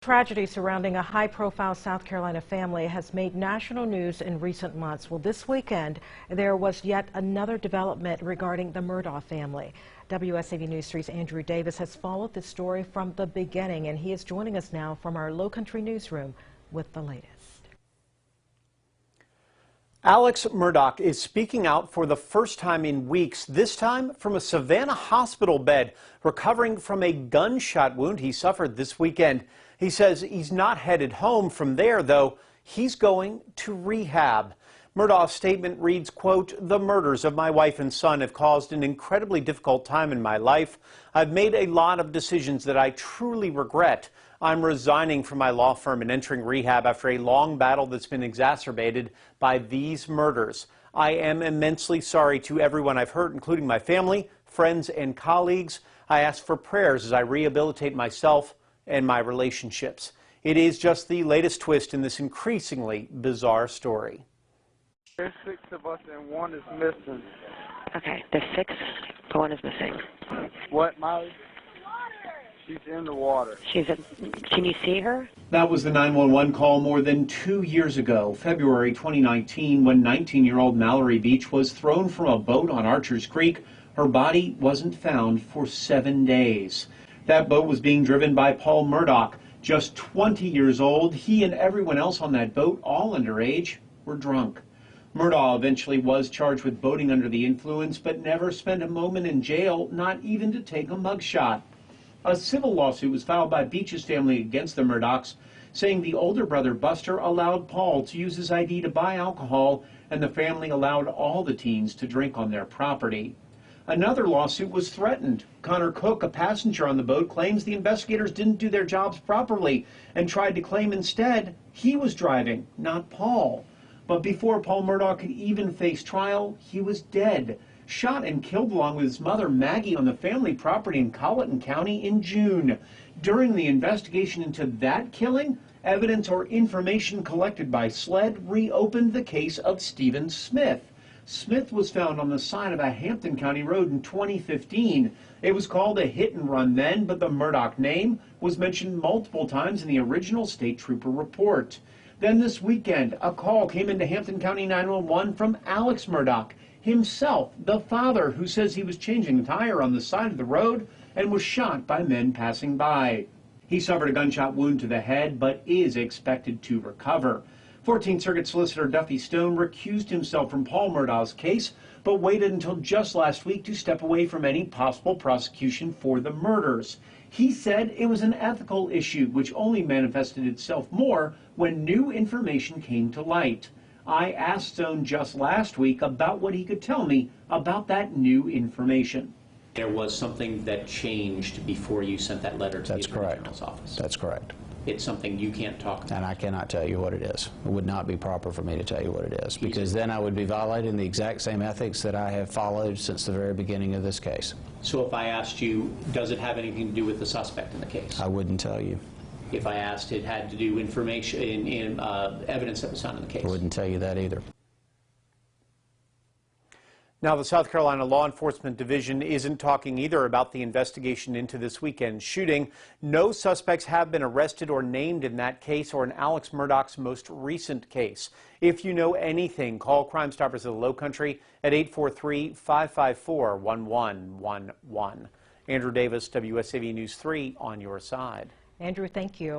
Tragedy surrounding a high-profile South Carolina family has made national news in recent months. Well, this weekend, there was yet another development regarding the Murdaugh family. WSAV News 3's Andrew Davis has followed this story from the beginning, and he is joining us now from our Low Country newsroom with the latest. Alex Murdaugh is speaking out for the first time in weeks, this time from a Savannah hospital bed, recovering from a gunshot wound he suffered this weekend. He says he's not headed home from there, though. He's going to rehab. Murdaugh's statement reads, quote, "The murders of my wife and son have caused an incredibly difficult time in my life. I've made a lot of decisions that I truly regret. I'm resigning from my law firm and entering rehab after a long battle that's been exacerbated by these murders. I am immensely sorry to everyone I've hurt, including my family, friends, and colleagues. I ask for prayers as I rehabilitate myself and my relationships." It is just the latest twist in this increasingly bizarre story. There's 6 of us and 1 is missing. Okay, there's 6, but 1 is missing. What, Molly? She's in the water. Can you see her? That was the 911 call more than 2 years ago, February 2019, when 19-year-old Mallory Beach was thrown from a boat on Archers Creek. Her body wasn't found for 7 days. That boat was being driven by Paul Murdaugh, just 20 years old. He and everyone else on that boat, all underage, were drunk. Murdaugh eventually was charged with boating under the influence, but never spent a moment in jail, not even to take a mugshot. A civil lawsuit was filed by Beach's family against the Murdaughs, saying the older brother, Buster, allowed Paul to use his ID to buy alcohol, and the family allowed all the teens to drink on their property. Another lawsuit was threatened. Connor Cook, a passenger on the boat, claims the investigators didn't do their jobs properly and tried to claim instead he was driving, not Paul. But before Paul Murdaugh could even face trial, he was dead, shot and killed along with his mother, Maggie, on the family property in Colleton County in June. During the investigation into that killing, evidence or information collected by SLED reopened the case of Stephen Smith. Smith was found on the side of a Hampton County road in 2015. It was called a hit and run then, but the Murdaugh name was mentioned multiple times in the original state trooper report. Then this weekend, a call came into Hampton County 911 from Alex Murdaugh, himself, the father, who says he was changing a tire on the side of the road and was shot by men passing by. He suffered a gunshot wound to the head, but is expected to recover. 14th Circuit Solicitor Duffy Stone recused himself from Paul Murdaugh's case, but waited until just last week to step away from any possible prosecution for the murders. He said it was an ethical issue, which only manifested itself more when new information came to light. I asked Stone just last week about what he could tell me about that new information. There was something that changed before you sent that letter to the Attorney General's office. That's correct. It's something you can't talk about. And I cannot tell you what it is. It would not be proper for me to tell you what it is, because then I would be violating the exact same ethics that I have followed since the very beginning of this case. So if I asked you, does it have anything to do with the suspect in the case? I wouldn't tell you. If I asked, it had to do information in evidence that was found in the case? I wouldn't tell you that either. Now, the South Carolina Law Enforcement Division isn't talking either about the investigation into this weekend's shooting. No suspects have been arrested or named in that case or in Alex Murdaugh's most recent case. If you know anything, call Crime Stoppers of the Low Country at 843-554-1111. Andrew Davis, WSAV News 3, on your side. Andrew, thank you.